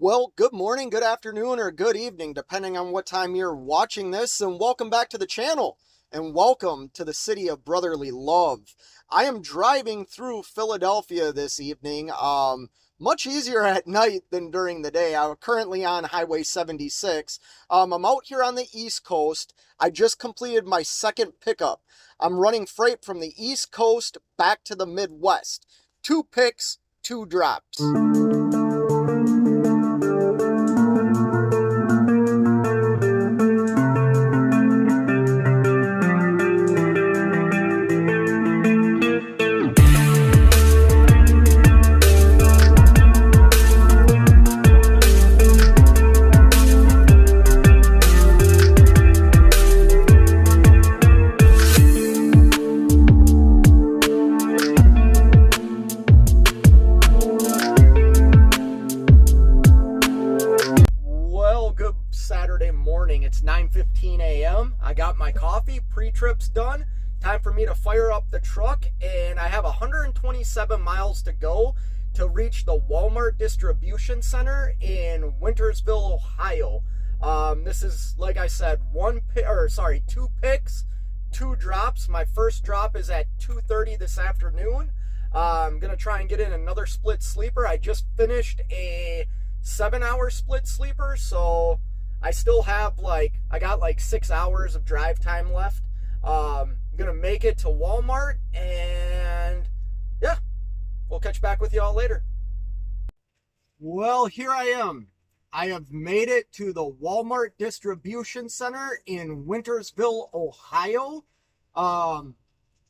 Well, good morning, good afternoon, or good evening, depending on what time you're watching this, and welcome back to the channel, and welcome to the city of brotherly love. I am driving through Philadelphia this evening, much easier at night than during the day. I'm currently on Highway 76. I'm out here on the East Coast. I just completed my second pickup. I'm running freight from the East Coast back to the Midwest. 2 picks, 2 drops. Saturday morning. It's 9:15 a.m. I got my coffee, pre-trip's done. Time for me to fire up the truck, and I have 127 miles to go to reach the Walmart distribution center in Wintersville, Ohio. This is, like I said, 2 picks, 2 drops. My first drop is at 2:30 this afternoon. I'm gonna try and get in another split sleeper. I just finished a 7-hour split sleeper, so I still have I got 6 hours of drive time left. I'm gonna make it to Walmart, and yeah, we'll catch back with y'all later. Well, here I am. I have made it to the Walmart distribution center in Wintersville, Ohio. I'm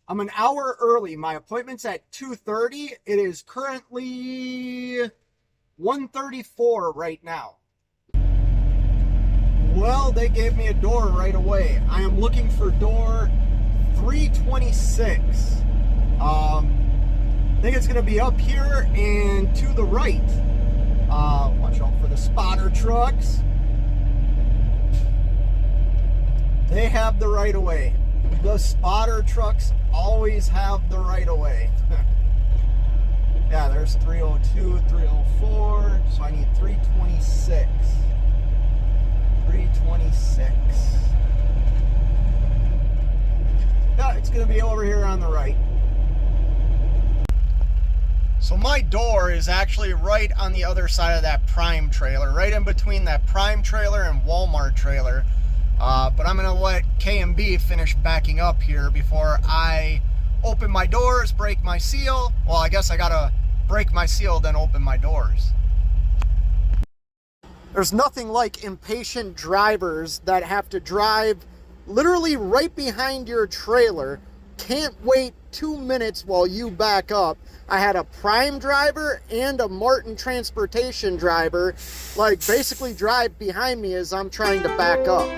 an hour early. My appointment's at 2:30. It is currently 1:34 right now. Well, they gave me a door right away. I am looking for door 326. I think it's going to be up here and to the right. Watch out for the spotter trucks. They have the right of way. The spotter trucks always have the right of way. Yeah, there's 302, 304, so I need 326. 326. Yeah, it's going to be over here on the right. So my door is actually right on the other side of that Prime trailer, right in between that Prime trailer and Walmart trailer. But I'm going to let K&B finish backing up here before I open my doors, break my seal. Well, I guess I got to break my seal, then open my doors. There's nothing like impatient drivers that have to drive literally right behind your trailer, can't wait 2 minutes while you back up. I had a Prime driver and a Martin Transportation driver, basically drive behind me as I'm trying to back up.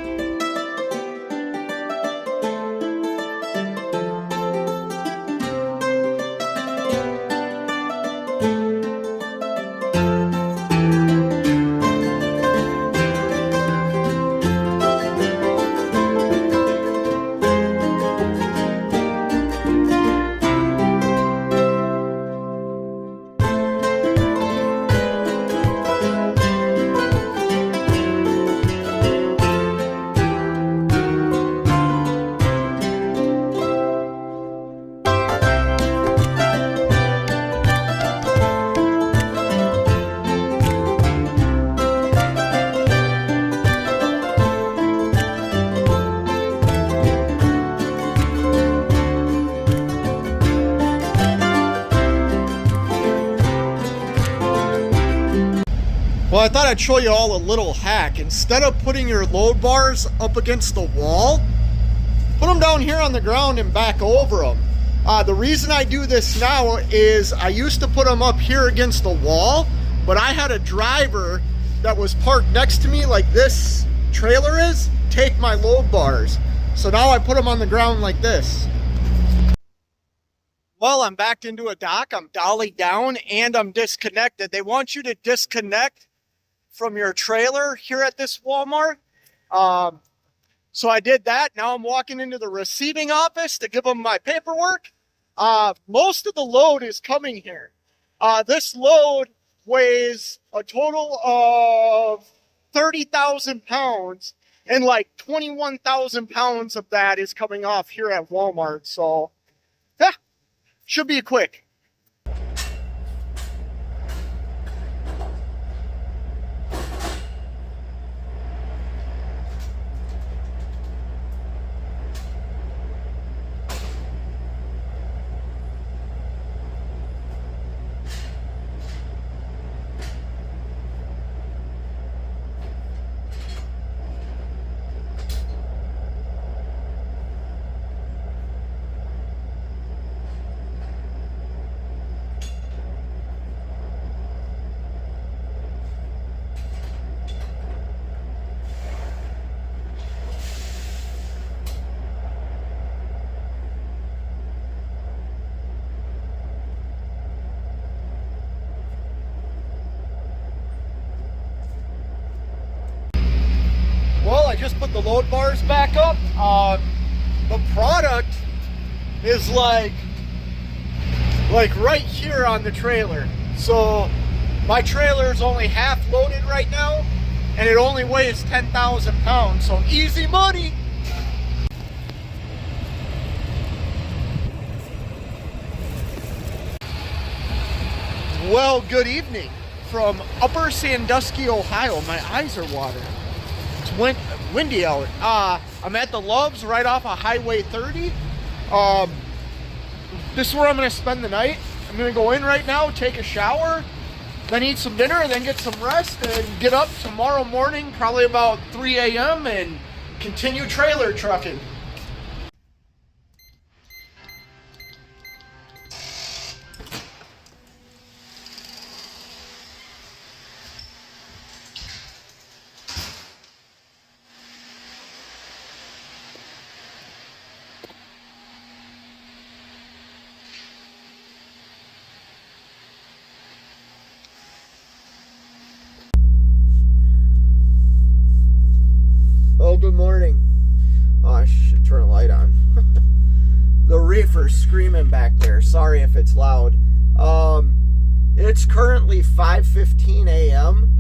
Well, I thought I'd show you all a little hack. Instead of putting your load bars up against the wall, put them down here on the ground and back over them. The reason I do this now is I used to put them up here against the wall, but I had a driver that was parked next to me like this trailer is, take my load bars. So now I put them on the ground like this. Well, I'm backed into a dock, I'm dollied down, and I'm disconnected. They want you to disconnect from your trailer here at this Walmart. So I did that. Now I'm walking into the receiving office to give them my paperwork. Most of the load is coming here. This load weighs a total of 30,000 pounds, and like 21,000 pounds of that is coming off here at Walmart. So, yeah, should be quick. Well, I just put the load bars back up. The product is like right here on the trailer. So my trailer is only half loaded right now, and it only weighs 10,000 pounds. So easy money. Well, good evening from Upper Sandusky, Ohio. My eyes are watering. It's windy out. I'm at the Loves right off of Highway 30. This is where I'm going to spend the night. I'm going to go in right now, take a shower, then eat some dinner, and then get some rest, and get up tomorrow morning, probably about 3 a.m., and continue trailer trucking. Oh, good morning. Oh, I should turn a light on. The reefer's screaming back there. Sorry if it's loud. It's currently 5:15 a.m.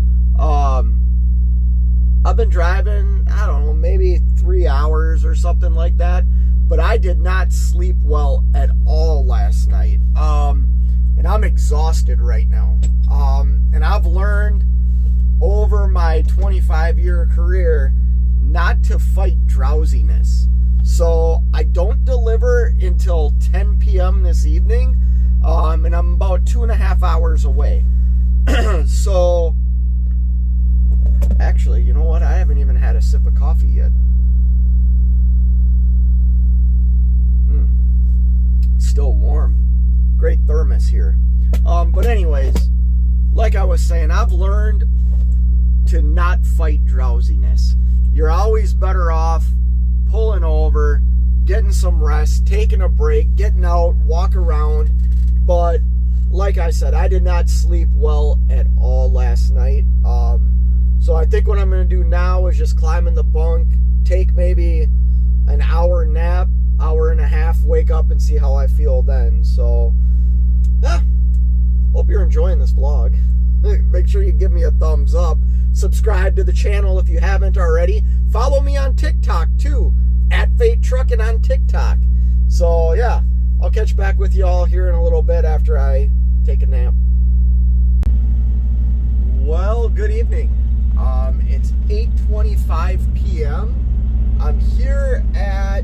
I've been driving, I don't know, maybe 3 hours or something like that, but I did not sleep well at all last night. And I'm exhausted right now. And I've learned over my 25-year career not to fight drowsiness. So I don't deliver until 10 p.m. this evening, and I'm about 2.5 hours away. So, actually, you know what? I haven't even had a sip of coffee yet. It's still warm. Great thermos here. But anyways, like I was saying, I've learned to not fight drowsiness. You're always better off pulling over, getting some rest, taking a break, getting out, walk around. But like I said, I did not sleep well at all last night. So I think what I'm going to do now is just climb in the bunk, take maybe an hour nap, hour and a half, wake up and see how I feel then. So, yeah, hope you're enjoying this vlog. Make sure you give me a thumbs up. Subscribe to the channel if you haven't already. Follow me on TikTok too, @FateTruckin' on TikTok. So yeah, I'll catch back with you all here in a little bit after I take a nap. Well, good evening. It's 8:25 p.m. I'm here at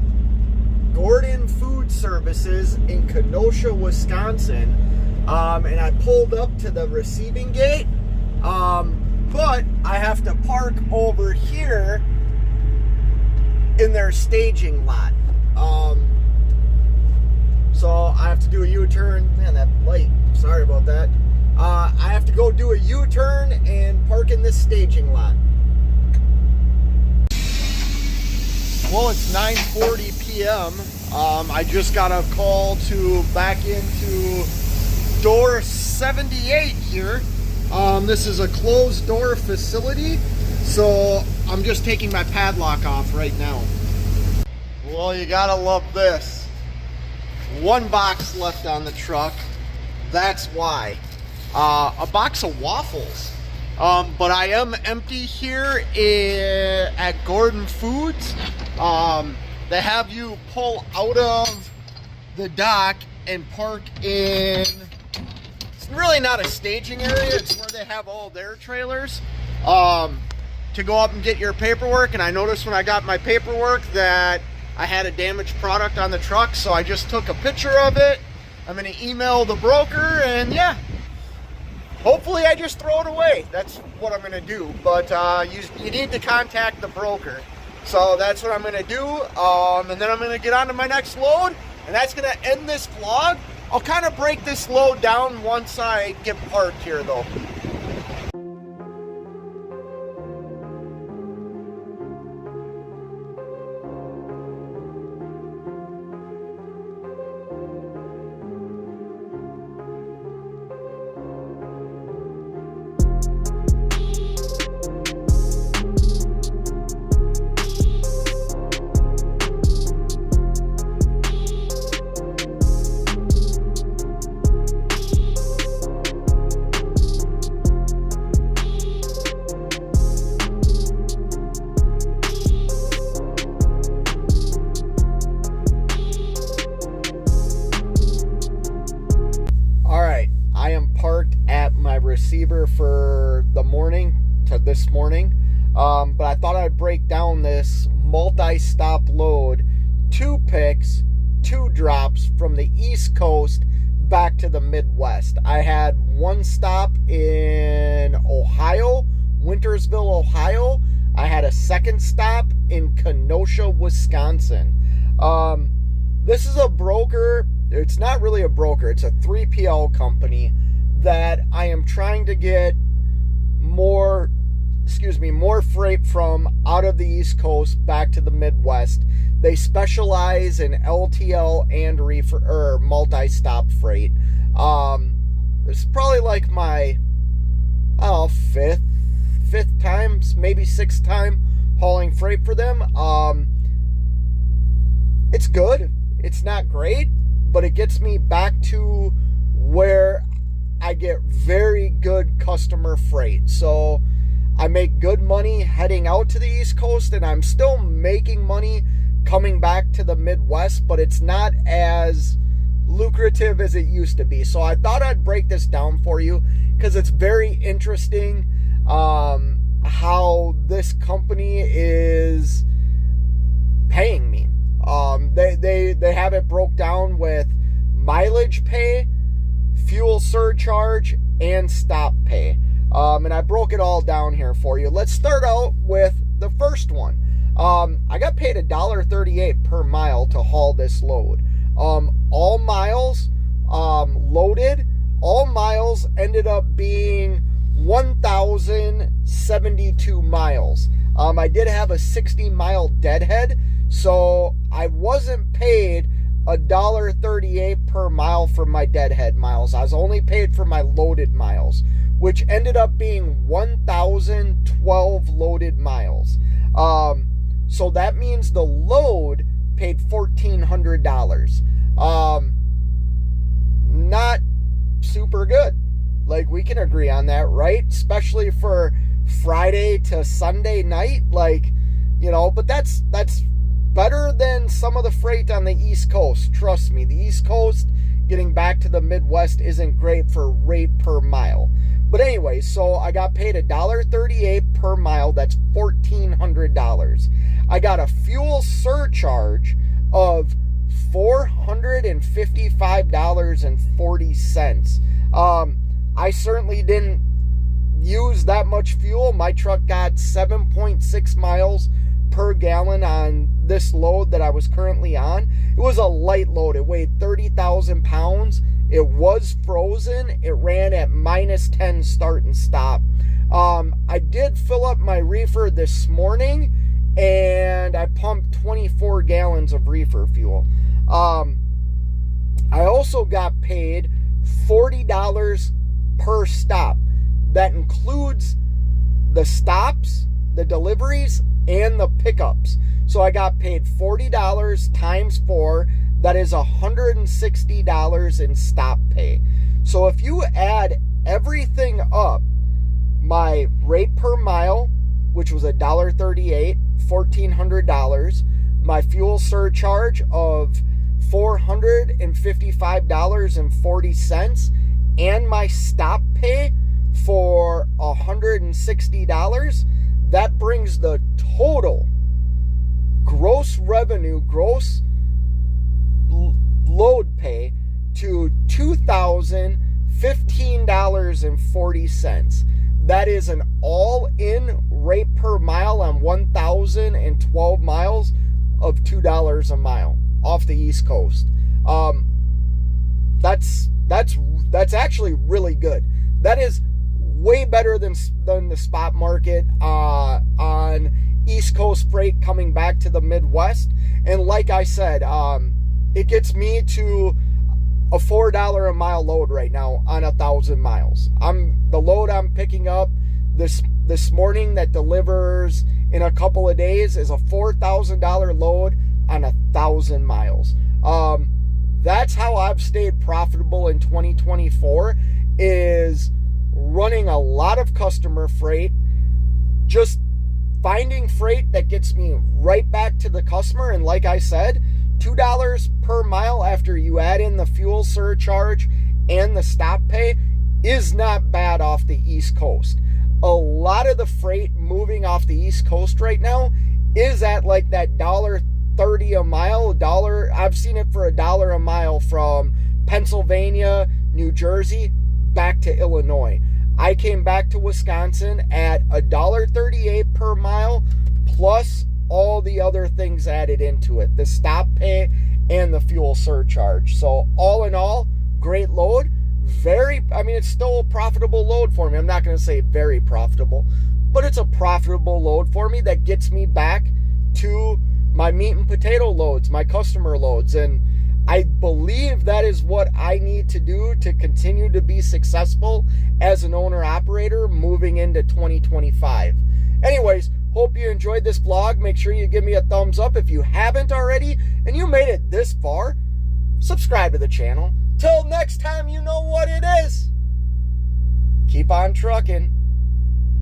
Gordon Food Services in Kenosha, Wisconsin. And I pulled up to the receiving gate. But I have to park over here in their staging lot. So I have to do a U-turn. Man, that light. Sorry about that. I have to go do a U-turn and park in this staging lot. Well, it's 9:40 p.m. I just got a call to back into door 78 here. This is a closed door facility, so I'm just taking my padlock off right now. Well, you gotta love this. One box left on the truck. That's why. a box of waffles. But I am empty here at Gordon Foods. They have you pull out of the dock and park in, it's really not a staging area, it's where they have all their trailers to go up and get your paperwork. And I noticed when I got my paperwork that I had a damaged product on the truck, so I just took a picture of it. I'm going to email the broker, and yeah, hopefully I just throw it away. That's what I'm going to do. But you need to contact the broker. So that's what I'm going to do. And then I'm going to get on to my next load, and that's going to end this vlog. I'll kind of break this load down once I get parked here, though. Receiver for the morning to this morning, but I thought I'd break down this multi-stop load, 2 picks, 2 drops from the East Coast back to the Midwest. I had 1 stop in Ohio, Wintersville, Ohio. I had a 2nd stop in Kenosha, Wisconsin. This is a broker. It's not really a broker. It's a 3PL company that I am trying to get more freight from out of the East Coast back to the Midwest. They specialize in LTL and reefer or multi-stop freight. This is probably like my fifth time, maybe 6th time hauling freight for them. It's good. It's not great, but it gets me back to where I get very good customer freight. So I make good money heading out to the East Coast, and I'm still making money coming back to the Midwest, but it's not as lucrative as it used to be. So I thought I'd break this down for you because it's very interesting how this company is paying me. They have it broke down with mileage pay, fuel surcharge, and stop pay. And I broke it all down here for you. Let's start out with the first one. I got paid $1.38 per mile to haul this load. All miles loaded, all miles ended up being 1,072 miles. I did have a 60-mile deadhead, so I wasn't paid $1.38 per mile for my deadhead miles. I was only paid for my loaded miles, which ended up being 1,012 loaded miles. So that means the load paid $1,400. Not super good. Like, we can agree on that, right? Especially for Friday to Sunday night, but that's better than some of the freight on the East Coast. Trust me, the East Coast getting back to the Midwest isn't great for rate per mile. But anyway, so I got paid $1.38 per mile. That's $1,400. I got a fuel surcharge of $455.40. I certainly didn't use that much fuel. My truck got 7.6 miles per gallon on this load that I was currently on. It was a light load. It weighed 30,000 pounds. It was frozen. It ran at -10 start and stop. I did fill up my reefer this morning, and I pumped 24 gallons of reefer fuel. I also got paid $40 per stop. That includes the stops, the deliveries, and the pickups. So I got paid $40 times 4. That is $160 in stop pay. So if you add everything up, my rate per mile, which was $1.38, $1,400, my fuel surcharge of $455.40, and my stop pay for $160, that brings the total gross revenue, gross load pay to $2,015.40. That is an all-in rate per mile on 1,012 miles of $2 a mile off the East Coast. That's actually really good. That is way better than the spot market on East Coast freight coming back to the Midwest. And like I said, it gets me to a $4 a mile load right now on 1,000 miles. The load I'm picking up this morning that delivers in a couple of days is a $4,000 load on 1,000 miles. That's how I've stayed profitable in 2024, is running a lot of customer freight, just finding freight that gets me right back to the customer. And like I said, $2 per mile after you add in the fuel surcharge and the stop pay is not bad off the East Coast. A lot of the freight moving off the East Coast right now is at like that $1.30 a mile. I've seen it for $1 a mile from Pennsylvania, New Jersey, back to Illinois. I came back to Wisconsin at $1.38 per mile, plus all the other things added into it, the stop pay and the fuel surcharge. So all in all, great load. It's still a profitable load for me. I'm not going to say very profitable, but it's a profitable load for me that gets me back to my meat and potato loads, my customer loads. And I believe that is what I need to do to continue to be successful as an owner-operator moving into 2025. Anyways, hope you enjoyed this vlog. Make sure you give me a thumbs up if you haven't already, and you made it this far. Subscribe to the channel. Till next time, you know what it is. Keep on trucking.